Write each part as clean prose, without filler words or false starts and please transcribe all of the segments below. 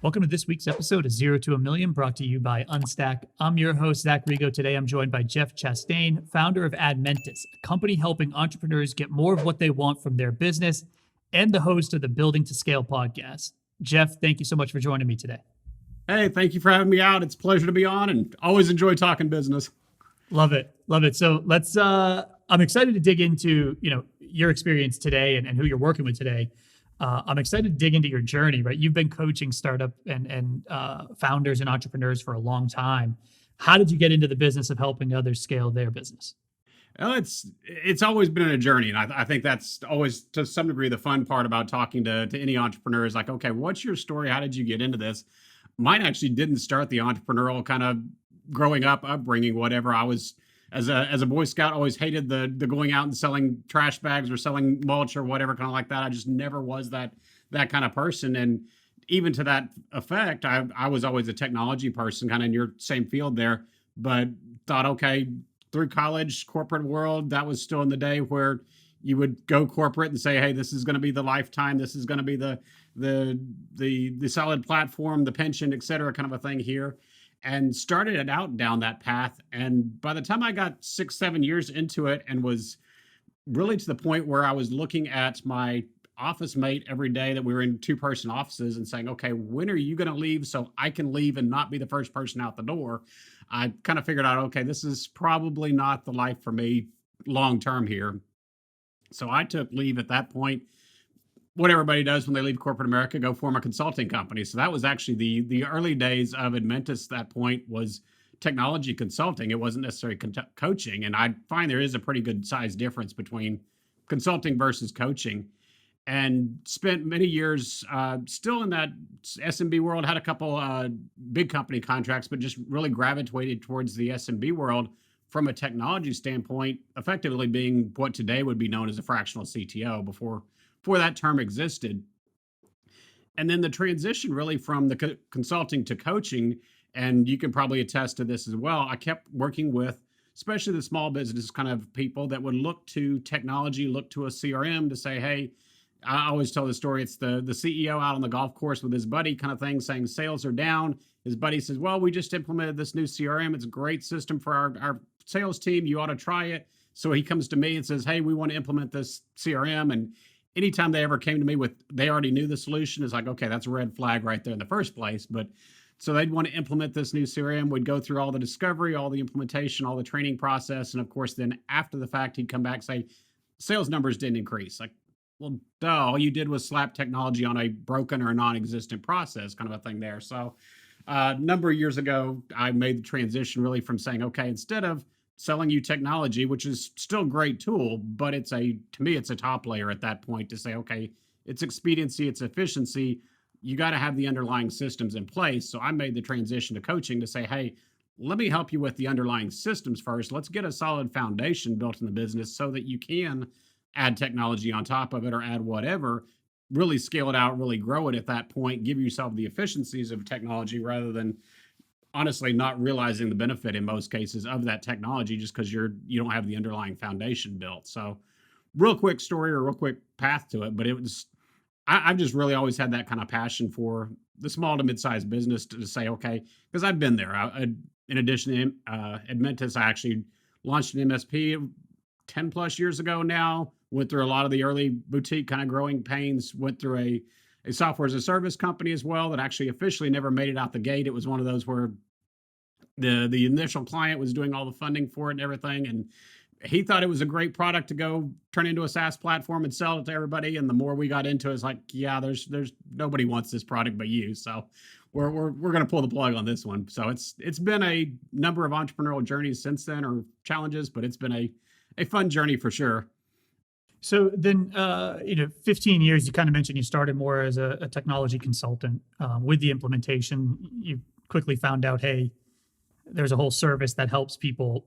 Welcome to this week's episode of Zero to a Million, brought to you by Unstack. I'm your host, Zach Rego. Today, I'm joined by Jeff Chastain, founder of Admentus, a company helping entrepreneurs get more of what they want from their business, and the host of the Building to Scale podcast. Jeff, thank you so much for joining me today. Hey, thank you for having me out. It's a pleasure to be on and always enjoy talking business. Love it. Love it. So I'm excited to dig into, your experience today and who you're working with today. I'm excited to dig into your journey, right? You've been coaching startup and founders and entrepreneurs for a long time. How did you get into the business of helping others scale their business? Well, it's always been a journey, and I think that's always to some degree the fun part about talking to any entrepreneur is like, okay, what's your story? How did you get into this? Mine actually didn't start the entrepreneurial kind of growing up upbringing, whatever. I was as a Boy Scout, always hated the going out and selling trash bags or selling mulch or whatever kind of like that. I just never was that kind of person. And even to that effect, I was always a technology person, kind of in your same field there, but thought, okay, through college, corporate world, that was still in the day where you would go corporate and say, hey, this is going to be the lifetime, this is going to be the solid platform, the pension, et cetera, kind of a thing here, and started it out down that path. And by the time I got 6, 7 years into it and was really to the point where I was looking at my office mate every day, that we were in 2-person offices, and saying, okay, when are you going to leave so I can leave and not be the first person out the door? I kind of figured out, okay, this is probably not the life for me long term here. So I took leave at that point. What everybody does when they leave corporate America, go form a consulting company. So that was actually the early days of Admentus. That point was technology consulting. It wasn't necessarily coaching. And I find there is a pretty good size difference between consulting versus coaching. And spent many years still in that SMB world. Had a couple big company contracts, but just really gravitated towards the SMB world from a technology standpoint, effectively being what today would be known as a fractional CTO before that term existed. And then the transition really from the consulting to coaching, and you can probably attest to this as well. I kept working with, especially the small business kind of people that would look to technology, look to a CRM to say, hey, I always tell the story. It's the CEO out on the golf course with his buddy kind of thing, saying sales are down. His buddy says, well, we just implemented this new CRM. It's a great system for our sales team. You ought to try it. So he comes to me and says, hey, we want to implement this CRM. And anytime they ever came to me with, they already knew the solution, is like, okay, that's a red flag right there in the first place. But so they'd want to implement this new CRM. We'd go through all the discovery, all the implementation, all the training process. And of course, then after the fact, he'd come back and say, sales numbers didn't increase. Like, well, duh, all you did was slap technology on a broken or non-existent process, kind of a thing there. So a number of years ago, I made the transition really from saying, okay, instead of selling you technology, which is still a great tool, but to me, it's a top layer at that point to say, okay, it's expediency, it's efficiency. You got to have the underlying systems in place. So I made the transition to coaching to say, hey, let me help you with the underlying systems first. Let's get a solid foundation built in the business so that you can add technology on top of it or add whatever, really scale it out, really grow it at that point, give yourself the efficiencies of technology rather than honestly not realizing the benefit in most cases of that technology just because you don't have the underlying foundation built. So real quick story or real quick path to it, but it was, I've just really always had that kind of passion for the small to mid-sized business to say, okay, because I've been there. In addition to Admentus, I actually launched an MSP 10 plus years ago now, went through a lot of the early boutique kind of growing pains, went through a software as a service company as well that actually officially never made it out the gate. It was one of those where the initial client was doing all the funding for it and everything. And he thought it was a great product to go turn into a SaaS platform and sell it to everybody. And the more we got into it, it's like, yeah, there's nobody wants this product but you. So we're going to pull the plug on this one. So it's been a number of entrepreneurial journeys since then, or challenges, but it's been a fun journey for sure. So then, 15 years, you kind of mentioned you started more as a technology consultant. With the implementation, you quickly found out, hey, there's a whole service that helps people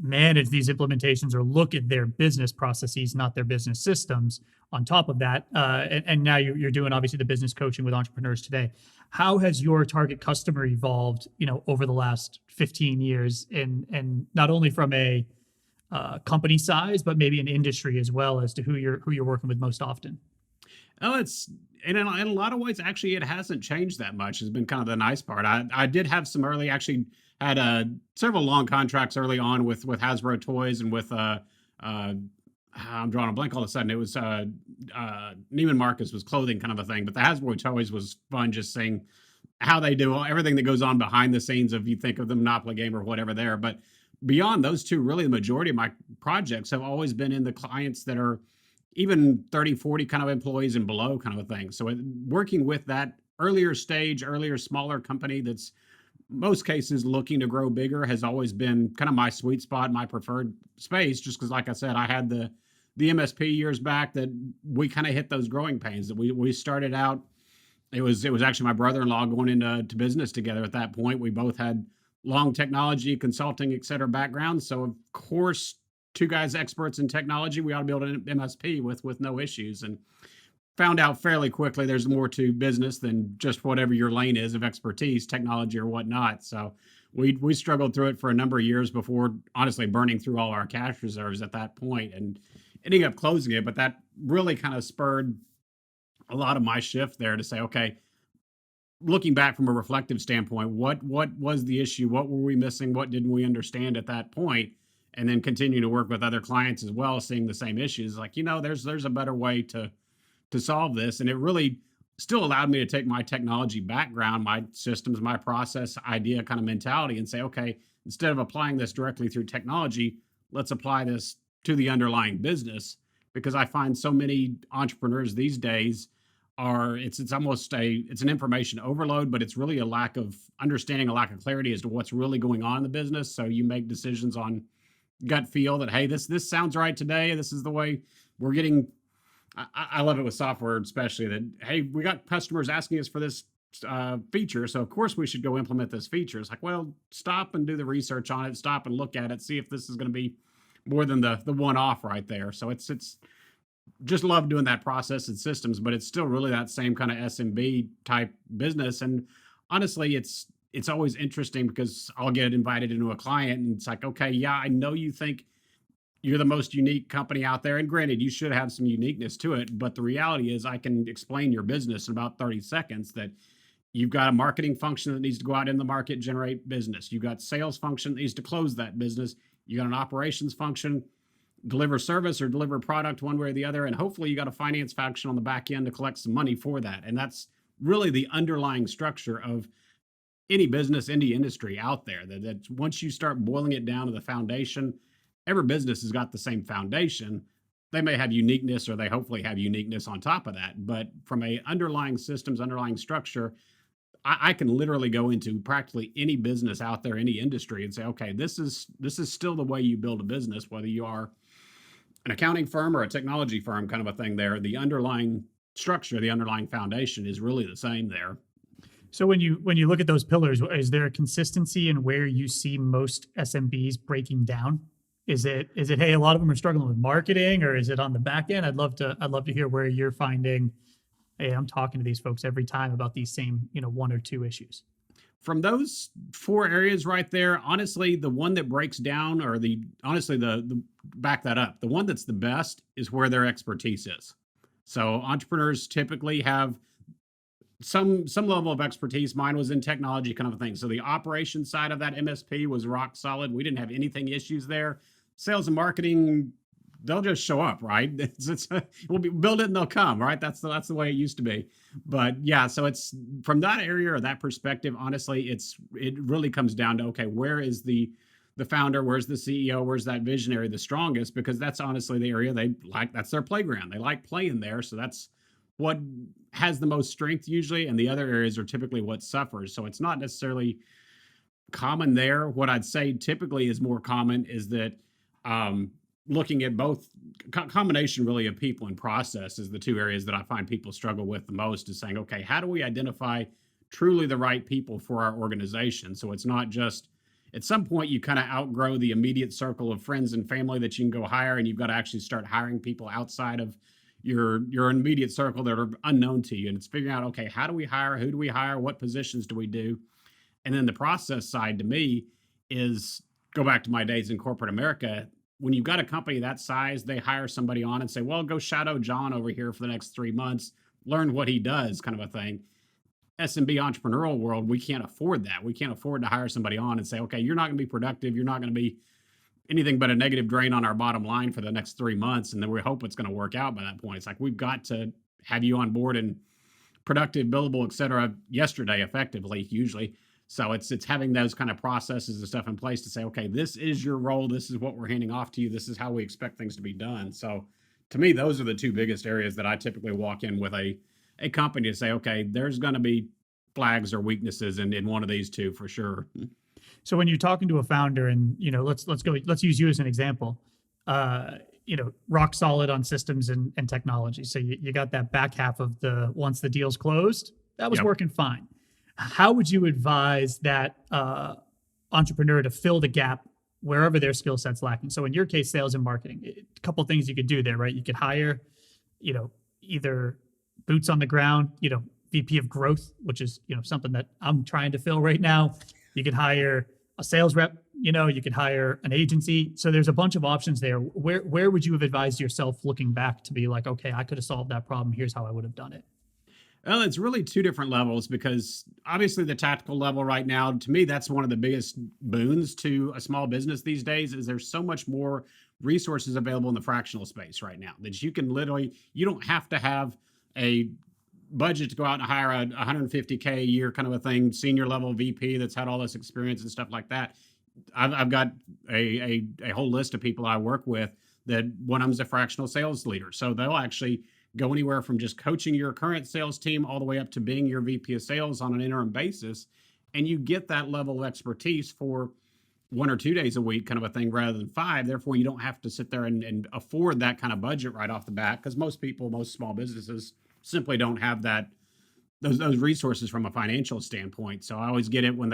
manage these implementations or look at their business processes, not their business systems. On top of that, and now you're doing obviously the business coaching with entrepreneurs today. How has your target customer evolved, over the last 15 years, and not only from a company size, but maybe an industry as well, as to who you're working with most often? Oh, in a lot of ways, actually, it hasn't changed that much. Has been kind of the nice part. I did have some early, actually had several long contracts early on with Hasbro toys and with uh, I'm drawing a blank all of a sudden. It was Neiman Marcus was clothing kind of a thing, but the Hasbro toys was fun. Just seeing how they do everything that goes on behind the scenes. If you think of the Monopoly game or whatever there, but beyond those two, really the majority of my projects have always been in the clients that are even 30, 40 kind of employees and below kind of a thing. So working with that earlier stage, earlier, smaller company that's most cases looking to grow bigger has always been kind of my sweet spot, my preferred space, just because, like I said, I had the MSP years back that we kind of hit those growing pains that we started out. It was actually my brother-in-law going into business together at that point. We both had long technology, consulting, et cetera backgrounds. So of course, two guys experts in technology, we ought to be able to MSP with no issues. And found out fairly quickly there's more to business than just whatever your lane is of expertise, technology or whatnot. So we struggled through it for a number of years before honestly burning through all our cash reserves at that point and ending up closing it. But that really kind of spurred a lot of my shift there to say, okay, looking back from a reflective standpoint, what was the issue? What were we missing? What didn't we understand at that point? And then continue to work with other clients as well, seeing the same issues. Like, there's a better way to solve this. And it really still allowed me to take my technology background, my systems, my process idea kind of mentality and say, okay, instead of applying this directly through technology, let's apply this to the underlying business. Because I find so many entrepreneurs these days it's almost it's an information overload, but it's really a lack of understanding, a lack of clarity as to what's really going on in the business. So you make decisions on gut feel that, hey, this sounds right today. This is the way we're getting. I love it with software, especially that, hey, we got customers asking us for this feature, so of course we should go implement this feature. It's like, well, stop and do the research on it, stop and look at it, see if this is going to be more than the one off right there. So it's just love doing that process and systems, but it's still really that same kind of SMB type business. And honestly, it's always interesting because I'll get invited into a client and it's like, okay, yeah, I know you think you're the most unique company out there. And granted, you should have some uniqueness to it. But the reality is, I can explain your business in about 30 seconds that you've got a marketing function that needs to go out in the market, generate business. You've got sales function that needs to close that business. You got an operations function, deliver service or deliver product one way or the other. And hopefully you got a finance function on the back end to collect some money for that. And that's really the underlying structure of any business, any industry out there. That once you start boiling it down to the foundation, every business has got the same foundation. They may have uniqueness or they hopefully have uniqueness on top of that. But from a underlying systems, underlying structure, I can literally go into practically any business out there, any industry and say, okay, this is still the way you build a business, whether you are an accounting firm or a technology firm kind of a thing there. The underlying structure, the underlying foundation is really the same there. So when you look at those pillars, is there a consistency in where you see most SMBs breaking down? Is it hey, a lot of them are struggling with marketing, or is it on the back end? I'd love to hear where you're finding, hey, I'm talking to these folks every time about these same, one or two issues. From those four areas right there, honestly, the one that breaks down, or the back that up, the one that's the best is where their expertise is. So entrepreneurs typically have some level of expertise. Mine was in technology kind of a thing. So the operations side of that MSP was rock solid. We didn't have anything issues there. Sales and marketing, they'll just show up, right? We'll build it and they'll come, right? That's the way it used to be. But yeah, so it's from that area or that perspective, honestly, it really comes down to, okay, where is the founder, where's the CEO, where's that visionary the strongest? Because that's honestly the area they like, that's their playground. They like playing there. So that's what has the most strength usually, and the other areas are typically what suffers. So it's not necessarily common there. What I'd say typically is more common is that looking at both combination really of people and process is the two areas that I find people struggle with the most, is saying, okay, how do we identify truly the right people for our organization? So it's not just at some point you kind of outgrow the immediate circle of friends and family that you can go hire, and you've got to actually start hiring people outside of your immediate circle that are unknown to you. And it's figuring out, okay, how do we hire? Who do we hire? What positions do we do? And then the process side to me is, go back to my days in corporate America. When you've got a company that size, they hire somebody on and say, well, go shadow John over here for the next 3 months. learn what he does kind of a thing. SMB entrepreneurial world, we can't afford that. We can't afford to hire somebody on and say, okay, you're not going to be productive. You're not going to be anything but a negative drain on our bottom line for the next 3 months. And then we hope it's going to work out by that point. It's like, we've got to have you on board and productive, billable, et cetera, yesterday, effectively, usually. So it's having those kind of processes and stuff in place to say, okay, this is your role. This is what we're handing off to you. This is how we expect things to be done. So to me, those are the two biggest areas that I typically walk in with a company to say, okay, there's going to be flags or weaknesses in one of these two for sure. So when you're talking to a founder, and let's use you as an example. Rock solid on systems and technology. So you got that back half of once the deal's closed, that was working fine. How would you advise that entrepreneur to fill the gap wherever their skill set's lacking? So in your case, sales and marketing, a couple of things you could do there, right? You could hire, either boots on the ground, VP of growth, which is, something that I'm trying to fill right now. You could hire a sales rep, you could hire an agency. So there's a bunch of options there. Where would you have advised yourself looking back to be like, okay, I could have solved that problem. Here's how I would have done it. Well, it's really two different levels, because obviously the tactical level right now, to me, that's one of the biggest boons to a small business these days, is there's so much more resources available in the fractional space right now that you can you don't have to have a budget to go out and hire a 150K a year kind of a thing, senior level VP that's had all this experience and stuff like that. I've got a whole list of people I work with that one of them's a fractional sales leader. So they'll actually go anywhere from just coaching your current sales team all the way up to being your VP of sales on an interim basis. And you get that level of expertise for 1 or 2 days a week kind of a thing rather than 5. Therefore, you don't have to sit there and afford that kind of budget right off the bat, because most small businesses simply don't have those resources from a financial standpoint. So I always get it when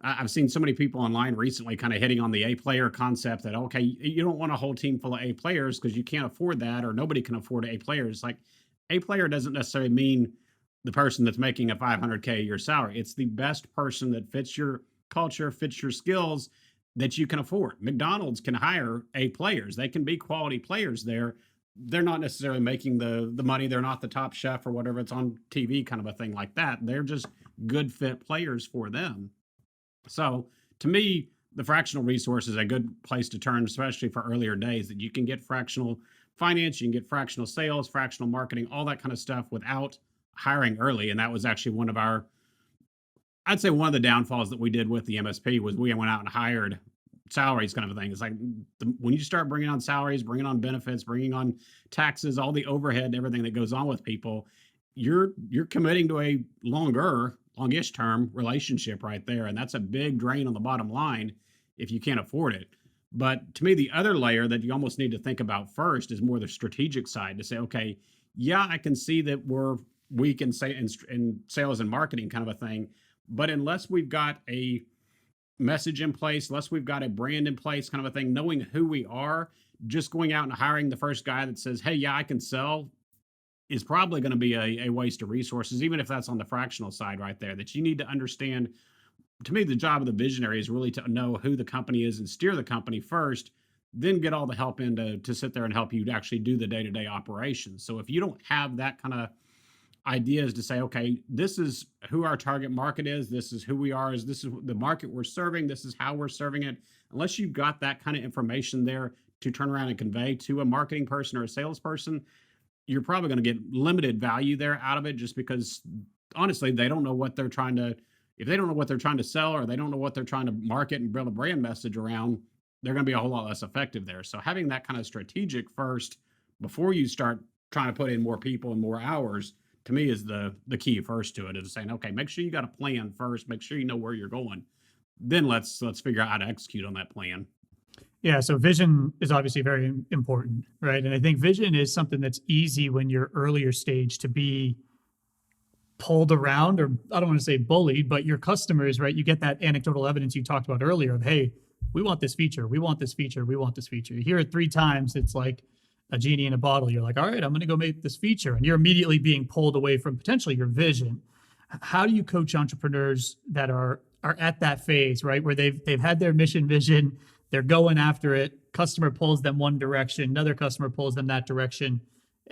I've seen so many people online recently kind of hitting on the A player concept that, okay, you don't want a whole team full of A players because you can't afford that, or nobody can afford A players. Like, A player doesn't necessarily mean the person that's making a 500K a year salary. It's the best person that fits your culture, fits your skills, that you can afford. McDonald's can hire A players. They can be quality players there. They're not necessarily making the money. They're not the top chef or whatever. It's on TV kind of a thing like that. They're just good fit players for them. So to me, the fractional resource is a good place to turn, especially for earlier days, that you can get fractional finance, you can get fractional sales, fractional marketing, all that kind of stuff without hiring early. And that was actually one of the downfalls that we did with the MSP was we went out and hired salaries kind of a thing. It's like when you start bringing on salaries, bringing on benefits, bringing on taxes, all the overhead and everything that goes on with people, you're committing to a longish term relationship right there. And that's a big drain on the bottom line if you can't afford it. But to me, the other layer that you almost need to think about first is more the strategic side, to say, okay, yeah, I can see that we're weak in sales and marketing kind of a thing. But unless we've got a message in place, unless we've got a brand in place kind of a thing, knowing who we are, just going out and hiring the first guy that says, hey, yeah, I can sell, is probably going to be a waste of resources, even if that's on the fractional side right there. That you need to understand, to me, the job of the visionary is really to know who the company is and steer the company first, then get all the help in to sit there and help you to actually do the day-to-day operations. So if you don't have that kind of ideas to say, okay, this is who our target market is, this is who we are, this is the market we're serving, this is how we're serving it, unless you've got that kind of information there to turn around and convey to a marketing person or a salesperson, you're probably going to get limited value there out of it, just because honestly, they don't know what they're trying to, if they don't know what they're trying to sell, or they don't know what they're trying to market and build a brand message around, they're going to be a whole lot less effective there. So having that kind of strategic first before you start trying to put in more people and more hours, to me, is the key first to it, is saying, okay, make sure you got a plan first, make sure you know where you're going. Then let's figure out how to execute on that plan. Yeah, so vision is obviously very important, right? And I think vision is something that's easy when you're earlier stage to be pulled around, or I don't want to say bullied, but your customers, right? You get that anecdotal evidence you talked about earlier of, hey, we want this feature, we want this feature, we want this feature. You hear it 3 times, it's like a genie in a bottle. You're like, all right, I'm going to go make this feature. And you're immediately being pulled away from potentially your vision. How do you coach entrepreneurs that are at that phase, right? Where they've had their mission vision, they're going after it. Customer pulls them one direction, another customer pulls them that direction.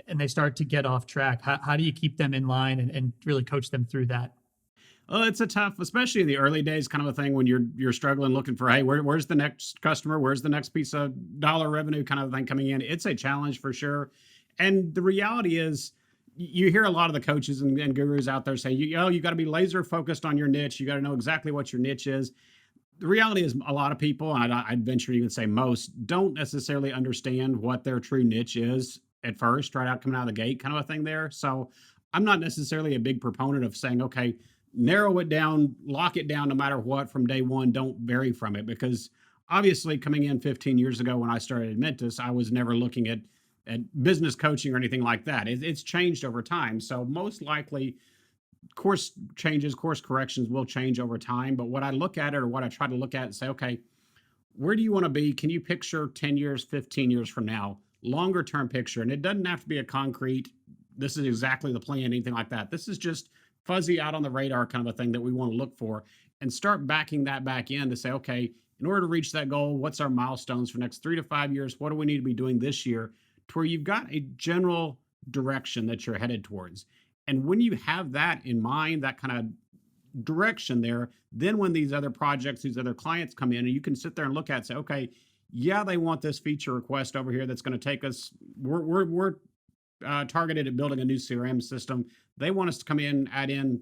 and they start to get off track? How do you keep them in line and really coach them through that? It's a tough, especially in the early days, kind of a thing when you're struggling, looking for, hey, where's the next customer? Where's the next piece of dollar revenue kind of thing coming in? It's a challenge for sure. And the reality is, you hear a lot of the coaches and gurus out there say, you got to be laser focused on your niche. You got to know exactly what your niche is. The reality is, a lot of people, and I'd venture to even say most, don't necessarily understand what their true niche is at first, right out coming out of the gate, kind of a thing there. So I'm not necessarily a big proponent of saying, okay, narrow it down, lock it down no matter what from day one, don't vary from it. Because obviously, coming in 15 years ago when I started at Mentis, I was never looking at business coaching or anything like that. It's changed over time. So most likely, course changes, course corrections will change over time. But what I look at it, or what I try to look at and say, okay, where do you want to be? Can you picture 10 years, 15 years from now, longer term picture? And it doesn't have to be a concrete, this is exactly the plan, anything like that. This is just fuzzy out on the radar kind of a thing that we want to look for, and start backing that back in to say, okay, in order to reach that goal, what's our milestones for next 3 to 5 years? What do we need to be doing this year, to where you've got a general direction that you're headed towards. And when you have that in mind, that kind of direction there, then when these other projects, these other clients come in, and you can sit there and look at and say, okay, yeah, they want this feature request over here that's going to take us, we're targeted at building a new CRM system. They want us to come in, add in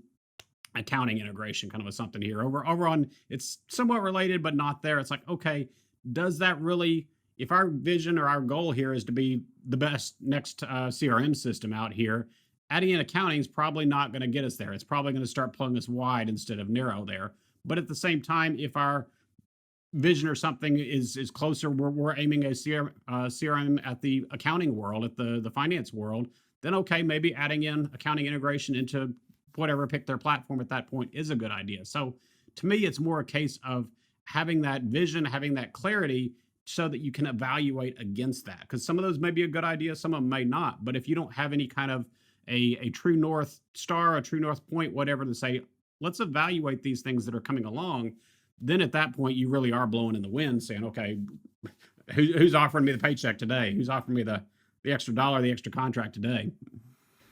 accounting integration, kind of a something here. Over on, it's somewhat related, but not there. It's like, okay, does that really, if our vision or our goal here is to be the best next CRM system out here, adding in accounting is probably not going to get us there. It's probably going to start pulling us wide instead of narrow there. But at the same time, if our vision or something is closer, we're aiming a CRM at the accounting world, at the finance world, then okay, maybe adding in accounting integration into whatever, pick their platform at that point, is a good idea. So to me, it's more a case of having that vision, having that clarity, so that you can evaluate against that. Because some of those may be a good idea, some of them may not. But if you don't have any kind of a true north star, a true north point, whatever, to say, let's evaluate these things that are coming along, then at that point you really are blowing in the wind, saying, okay, who's offering me the paycheck today? Who's offering me the extra dollar, the extra contract today?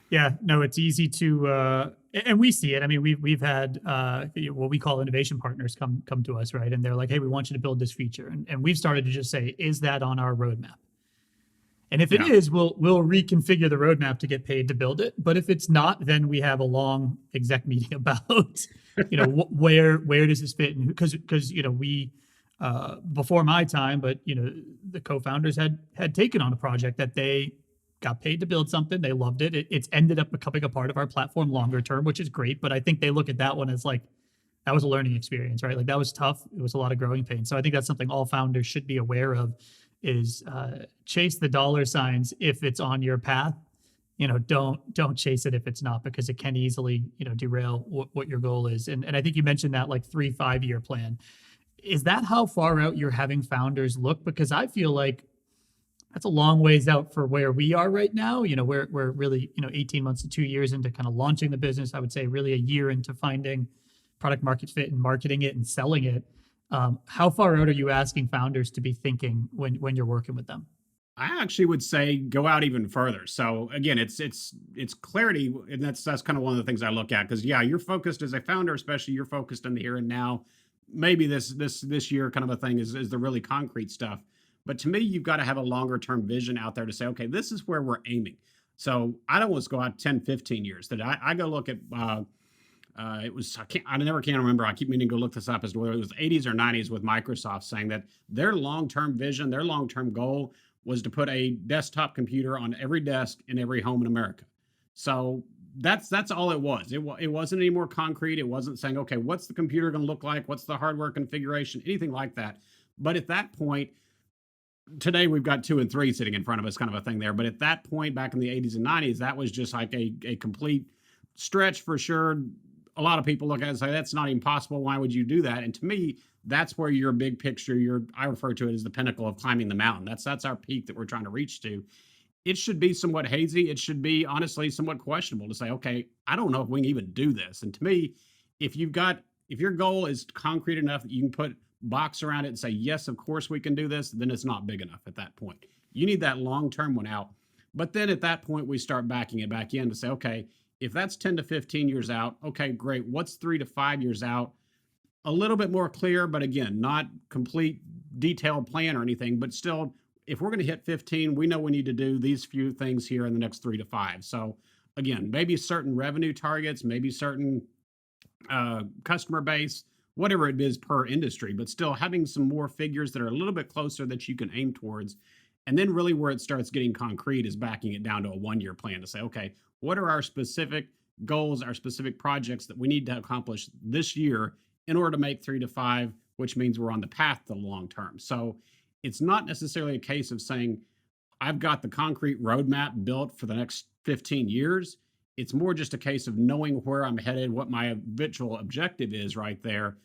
Yeah, no, it's easy to, and we see it. I mean, we've had what we call innovation partners come to us, right? And they're like, hey, we want you to build this feature, and we've started to just say, is that on our roadmap? And if it Yeah. is, we'll reconfigure the roadmap to get paid to build it. But if it's not, then we have a long exec meeting about, where does this fit? And because we before my time, but the co-founders had taken on a project that they got paid to build something. They loved it. It's ended up becoming a part of our platform longer term, which is great. But I think they look at that one as like, that was a learning experience, right? Like that was tough. It was a lot of growing pain. So I think that's something all founders should be aware of, is chase the dollar signs if it's on your path. Don't chase it if it's not, because it can easily derail what your goal is. And I think you mentioned that like 3-5 year plan. Is that how far out you're having founders look? Because I feel like that's a long ways out for where we are right now. We're really 18 months to 2 years into kind of launching the business. I would say really a year into finding product market fit and marketing it and selling it. How far out are you asking founders to be thinking when you're working with them? I actually would say go out even further. So again, it's clarity, and that's kind of one of the things I look at. Because yeah, you're focused as a founder, especially you're focused on the here and now. Maybe this year kind of a thing is the really concrete stuff. But to me, you've got to have a longer term vision out there to say, okay, this is where we're aiming. So I don't want to go out 10, 15 years. That I go look at. I never can remember. I keep meaning to go look this up as to whether it was 80s or 90s with Microsoft, saying that their long-term vision, their long-term goal was to put a desktop computer on every desk in every home in America. So that's all it was. It wasn't any more concrete. It wasn't saying, okay, what's the computer going to look like? What's the hardware configuration? Anything like that. But at that point, today we've got 2 and 3 sitting in front of us, kind of a thing there. But at that point, back in the 80s and 90s, that was just like a complete stretch for sure. A lot of people look at it and say, that's not even possible. Why would you do that? And to me, that's where your big picture, I refer to it as the pinnacle of climbing the mountain. That's our peak that we're trying to reach to. It should be somewhat hazy. It should be honestly somewhat questionable to say, okay, I don't know if we can even do this. And to me, if your goal is concrete enough that you can put box around it and say, yes, of course we can do this, then it's not big enough at that point. You need that long-term one out. But then at that point, we start backing it back in to say, okay, if that's 10 to 15 years out, okay, great. What's 3 to 5 years out? A little bit more clear, but again, not complete detailed plan or anything, but still, if we're going to hit 15, we know we need to do these few things here in the next 3 to 5. So again, maybe certain revenue targets, maybe certain customer base, whatever it is per industry, but still having some more figures that are a little bit closer that you can aim towards. And then really where it starts getting concrete is backing it down to a 1 year plan to say, okay, what are our specific goals, our specific projects that we need to accomplish this year in order to make 3 to 5, which means we're on the path to the long term. So it's not necessarily a case of saying, I've got the concrete roadmap built for the next 15 years. It's more just a case of knowing where I'm headed, what my habitual objective is right there,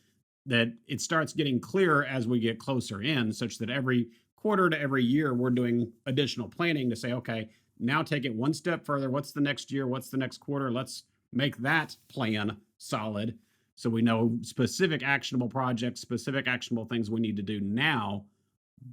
that it starts getting clearer as we get closer in, such that every quarter to every year, we're doing additional planning to say, okay, now take it one step further. What's the next year? What's the next quarter? Let's make that plan solid so we know specific actionable projects, specific actionable things we need to do now,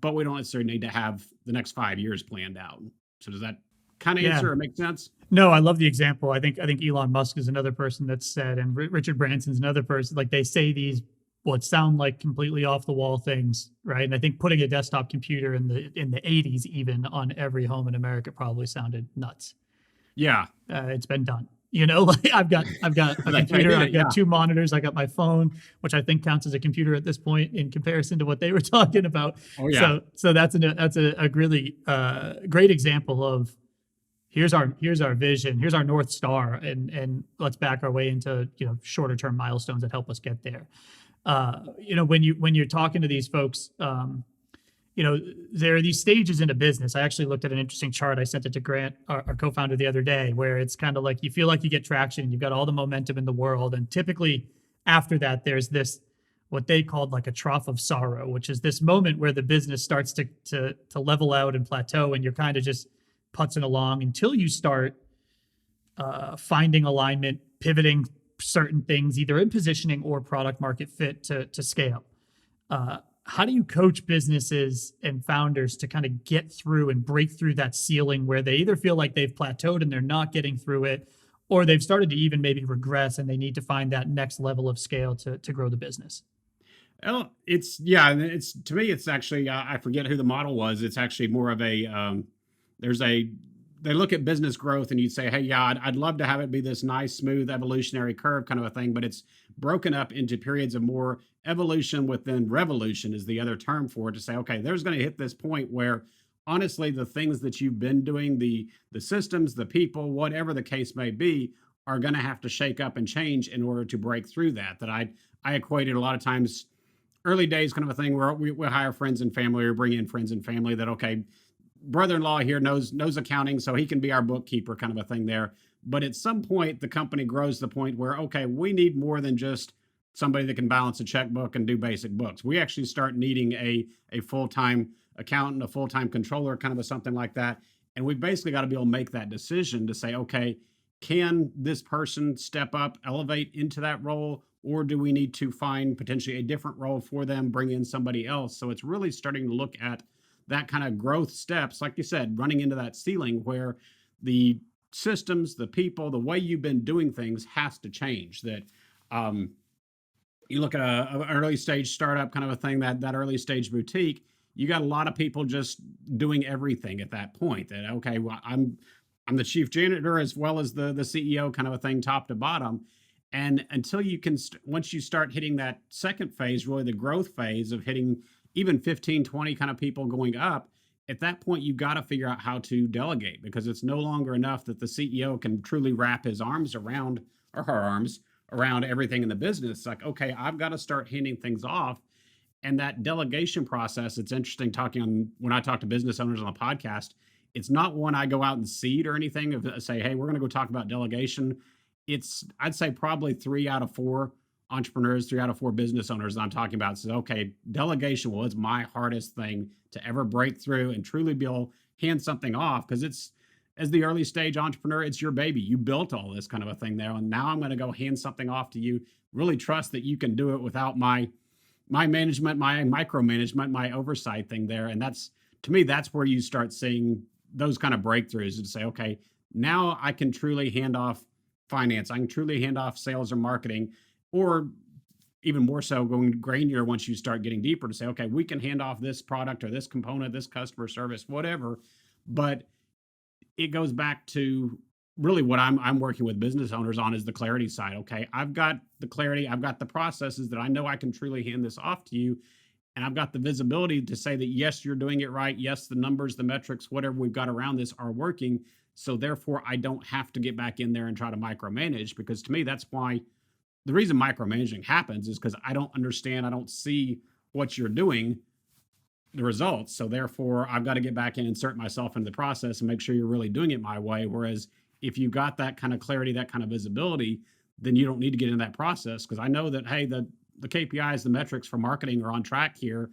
but we don't necessarily need to have the next 5 years planned out. So does that kind of Yeah. answer or make sense? No, I love the example. I think Elon Musk is another person that's said, and Richard Branson's another person. Like they say these what sound like completely off the wall things, right? And I think putting a desktop computer in the 80s even on every home in America probably sounded nuts. Yeah. It's been done. You know, like I've got a They computer, did I've it, got yeah. 2 monitors, I got my phone, which I think counts as a computer at this point in comparison to what they were talking about. Oh, yeah. So that's a really great example of here's our vision, here's our North Star, and let's back our way into shorter term milestones that help us get there. When you're talking to these folks, there are these stages in a business. I actually looked at an interesting chart. I sent it to Grant, our co-founder, the other day, where it's kind of like you feel like you get traction, you've got all the momentum in the world, and typically after that, there's this what they called like a trough of sorrow, which is this moment where the business starts to level out and plateau, and you're kind of just putzing along until you start finding alignment, pivoting certain things, either in positioning or product market fit to scale. How do you coach businesses and founders to kind of get through and break through that ceiling where they either feel like they've plateaued and they're not getting through it, or they've started to even maybe regress and they need to find that next level of scale to grow the business? Well, it's to me, it's actually I forget who the model was. It's actually more of a there's a they look at business growth and you'd say, hey, yeah, I'd love to have it be this nice, smooth evolutionary curve kind of a thing, but it's broken up into periods of more evolution within revolution is the other term for it to say, okay, there's going to hit this point where honestly, the things that you've been doing, the systems, the people, whatever the case may be, are going to have to shake up and change in order to break through that. That I equated a lot of times early days kind of a thing where we hire friends and family or bring in friends and family that, okay, brother-in-law here knows accounting, so he can be our bookkeeper kind of a thing there. But at some point, the company grows to the point where, okay, we need more than just somebody that can balance a checkbook and do basic books. We actually start needing a full-time accountant, a full-time controller, kind of a something like that. And we basically got to be able to make that decision to say, okay, can this person step up, elevate into that role, or do we need to find potentially a different role for them, bring in somebody else? So it's really starting to look at that kind of growth steps, like you said, running into that ceiling where the systems, the people, the way you've been doing things has to change. That you look at an early stage startup kind of a thing, that early stage boutique, you got a lot of people just doing everything at that point. That okay, well, I'm the chief janitor as well as the CEO kind of a thing, top to bottom. And until you can, once you start hitting that second phase, really the growth phase of hitting even 15, 20 kind of people going up, at that point, you got to figure out how to delegate because it's no longer enough that the CEO can truly wrap his arms around or her arms around everything in the business. It's like, okay, I've got to start handing things off. And that delegation process, it's interesting when I talk to business owners on the podcast, it's not one I go out and seed or anything of say, hey, we're going to go talk about delegation. I'd say probably 3 out of 4 entrepreneurs, 3 out of 4 business owners that I'm talking about says, okay, delegation was my hardest thing to ever break through and truly be able to hand something off because it's, as the early stage entrepreneur, it's your baby. You built all this kind of a thing there. And now I'm going to go hand something off to you. Really trust that you can do it without my management, my micromanagement, my oversight thing there. And that's, to me, that's where you start seeing those kind of breakthroughs to say, okay, now I can truly hand off finance. I can truly hand off sales or marketing, or even more so going grainier once you start getting deeper to say, okay, we can hand off this product or this component, this customer service, whatever. But it goes back to really what I'm working with business owners on is the clarity side. Okay, I've got the clarity, I've got the processes that I know I can truly hand this off to you. And I've got the visibility to say that, yes, you're doing it right. Yes, the numbers, the metrics, whatever we've got around this are working. So therefore, I don't have to get back in there and try to micromanage, because to me, that's why the reason micromanaging happens is because I don't understand, I don't see what you're doing, the results. So therefore, I've got to get back in and insert myself into the process and make sure you're really doing it my way. Whereas if you've got that kind of clarity, that kind of visibility, then you don't need to get into that process, because I know that, hey, the KPIs, the metrics for marketing are on track here.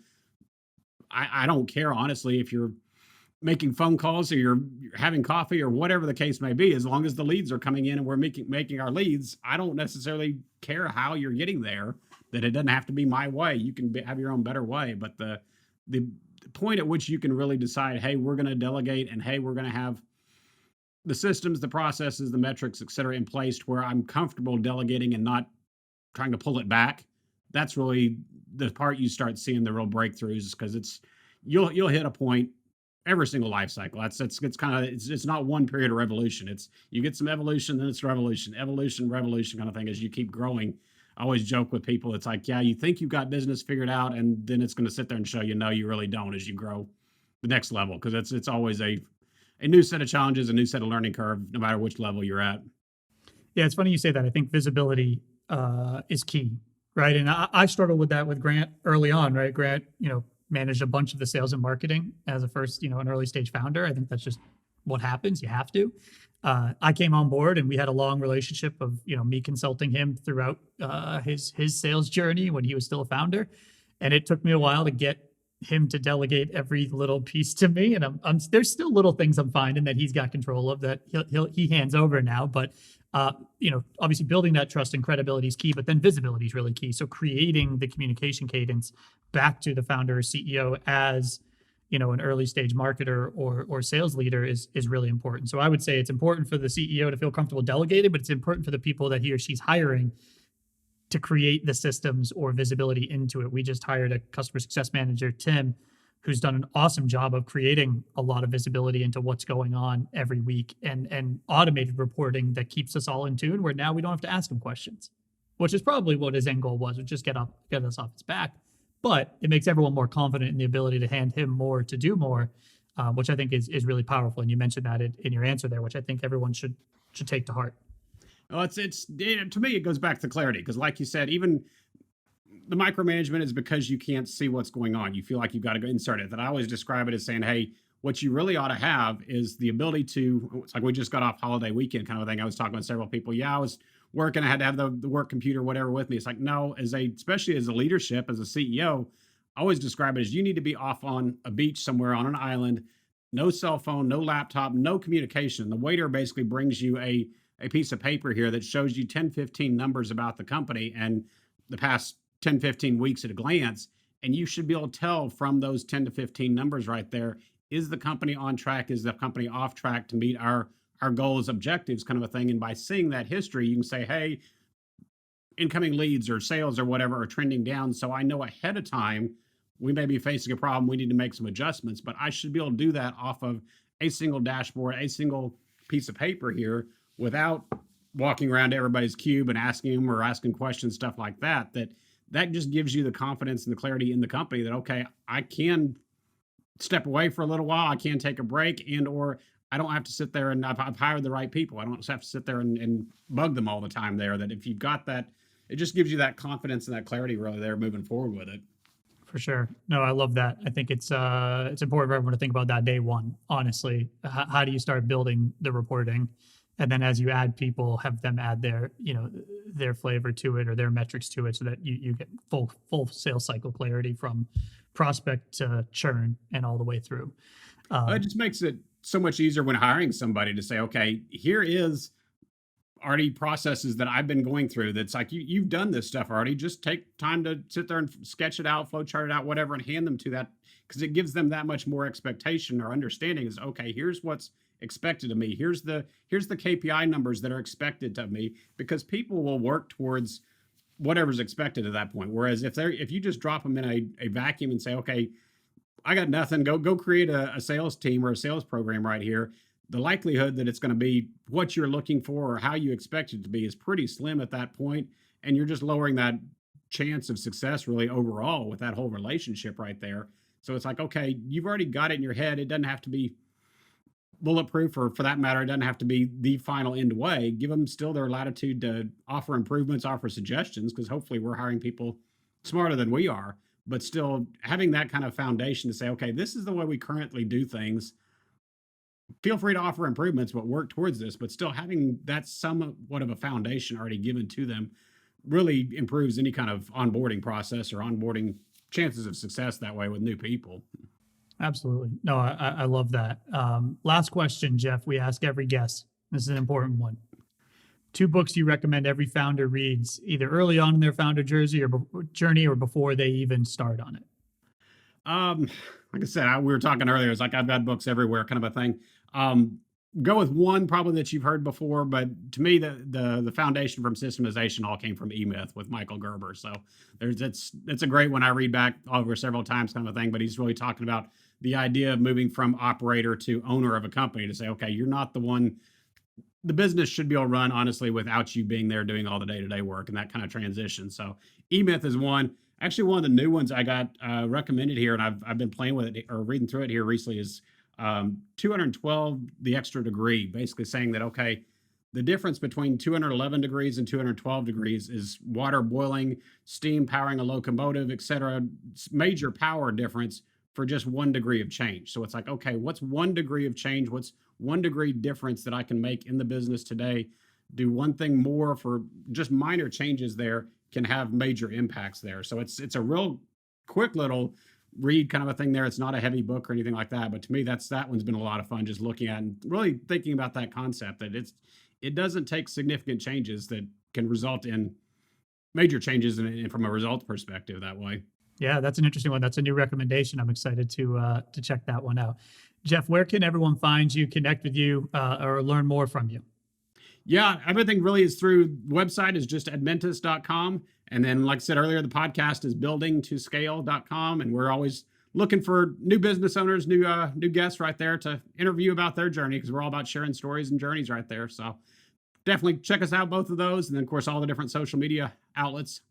I don't care, honestly, if you're making phone calls or you're having coffee or whatever the case may be, as long as the leads are coming in and we're making our leads. I don't necessarily care how you're getting there, that it doesn't have to be my way. You can have your own better way. But the point at which you can really decide, hey, we're going to delegate, and hey, we're going to have the systems, the processes, the metrics, et cetera, in place where I'm comfortable delegating and not trying to pull it back. That's really the part you start seeing the real breakthroughs, because you'll hit a point every single life cycle. It's kind of, it's not one period of revolution. It's, you get some evolution, then it's revolution, revolution kind of thing as you keep growing. I always joke with people, it's like, yeah, you think you've got business figured out, and then it's going to sit there and show you, no, you really don't, as you grow the next level, because it's always a new set of challenges, a new set of learning curve, no matter which level you're at. Yeah, it's funny you say that. I think visibility is key, right? And I struggled with that with Grant early on, right? Grant, managed a bunch of the sales and marketing as a first, an early stage founder. I think that's just what happens. You have to. I came on board, and we had a long relationship of, me consulting him throughout his sales journey when he was still a founder. And it took me a while to get him to delegate every little piece to me. And there's still little things I'm finding that he's got control of that he hands over now. But obviously building that trust and credibility is key, but then visibility is really key. So creating the communication cadence back to the founder or CEO as, an early stage marketer or sales leader is really important. So I would say it's important for the CEO to feel comfortable delegating, but it's important for the people that he or she's hiring to create the systems or visibility into it. We just hired a customer success manager, Tim, who's done an awesome job of creating a lot of visibility into what's going on every week, and automated reporting that keeps us all in tune, where now we don't have to ask him questions, which is probably what his end goal was just get us off his back. But it makes everyone more confident in the ability to hand him more to do more, which I think is really powerful. And you mentioned that in your answer there, which I think everyone should take to heart. Well, to me, it goes back to clarity, because like you said, even the micromanagement is because you can't see what's going on. You feel like you've got to go insert it. That I always describe it as saying, hey, what you really ought to have is the ability to, it's like we just got off holiday weekend kind of thing. I was talking with several people. Yeah, I was working. I had to have the work computer, whatever with me. It's like, no, especially as a leadership, as a CEO, I always describe it as you need to be off on a beach somewhere on an island, no cell phone, no laptop, no communication. The waiter basically brings you a piece of paper here that shows you 10, 15 numbers about the company and the past 10, 15 weeks at a glance. And you should be able to tell from those 10 to 15 numbers right there, is the company on track? Is the company off track to meet our goals, objectives, kind of a thing? And by seeing that history, you can say, hey, incoming leads or sales or whatever are trending down. So I know ahead of time, we may be facing a problem. We need to make some adjustments, but I should be able to do that off of a single dashboard, a single piece of paper here, without walking around to everybody's cube and asking them or asking questions, stuff like that. That just gives you the confidence and the clarity in the company that, okay, I can step away for a little while. I can take a break, and or I don't have to sit there, and I've hired the right people. I don't have to sit there and bug them all the time there. That if you've got that, it just gives you that confidence and that clarity really there moving forward with it. For sure. No, I love that. I think it's important for everyone to think about that day one, honestly. How do you start building the reporting? And then as you add people, have them add their flavor to it or their metrics to it, so that you get full sales cycle clarity from prospect to churn and all the way through. It just makes it so much easier when hiring somebody to say, okay, here is already processes that I've been going through. That's like you've done this stuff already. Just take time to sit there and sketch it out, flow chart it out, whatever, and hand them to that, because it gives them that much more expectation or understanding. Is okay. Here's what's expected of me. Here's the KPI numbers that are expected of me, because people will work towards whatever's expected at that point. Whereas if you just drop them in a vacuum and say, okay, I got nothing, go create a sales team or a sales program right here, the likelihood that it's going to be what you're looking for or how you expect it to be is pretty slim at that point, and you're just lowering that chance of success really overall with that whole relationship right there. So it's like, okay, you've already got it in your head. It doesn't have to be bulletproof, or for that matter, it doesn't have to be the final end way. Give them still their latitude to offer improvements, offer suggestions, because hopefully we're hiring people smarter than we are, but still having that kind of foundation to say, okay, this is the way we currently do things. Feel free to offer improvements, but work towards this. But still having that somewhat of a foundation already given to them really improves any kind of onboarding process or onboarding chances of success that way with new people. Absolutely. No, I love that. Last question, Jeff. We ask every guest. This is an important one. 2 books you recommend every founder reads, either early on in their founder journey or before they even start on it. Like I said, we were talking earlier. It's like I've got books everywhere, kind of a thing. Go with one probably that you've heard before, but to me, the foundation from systemization all came from E-Myth with Michael Gerber. So it's a great one. I read back over several times, kind of a thing. But he's really talking about the idea of moving from operator to owner of a company, to say, okay, you're not the one. The business should be able to run honestly without you being there doing all the day-to-day work, and that kind of transition. So E-Myth is one. Actually, one of the new ones I got recommended here, and I've been playing with it or reading through it here recently, is 212, The Extra Degree, basically saying that, okay, the difference between 211 degrees and 212 degrees is water boiling, steam powering a locomotive, etc. Major power difference for just 1 degree of change. So it's like, okay, what's 1 degree of change? What's 1 degree difference that I can make in the business today? Do one thing more for just minor changes there can have major impacts there. So it's a real quick little read kind of a thing there. It's not a heavy book or anything like that, but to me, that one's been a lot of fun, just looking at and really thinking about that concept, that it doesn't take significant changes that can result in major changes from a result perspective that way. Yeah, that's an interesting one. That's a new recommendation. I'm excited to check that one out. Jeff, where can everyone find you, connect with you, or learn more from you? Yeah, everything really is through website is just admentus.com. And then, like I said earlier, the podcast is buildingtoscale.com. And we're always looking for new business owners, new guests right there to interview about their journey, because we're all about sharing stories and journeys right there. So definitely check us out, both of those. And then, of course, all the different social media outlets.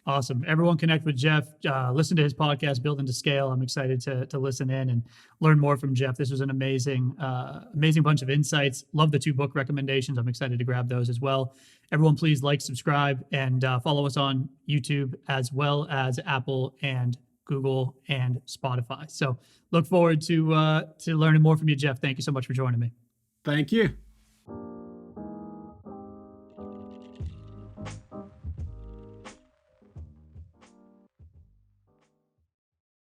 Awesome. Everyone connect with Jeff. Listen to his podcast, Building to Scale. I'm excited to listen in and learn more from Jeff. This was an amazing bunch of insights. Love the 2 book recommendations. I'm excited to grab those as well. Everyone, please like, subscribe, and follow us on YouTube, as well as Apple and Google and Spotify. So look forward to learning more from you, Jeff. Thank you so much for joining me. Thank you.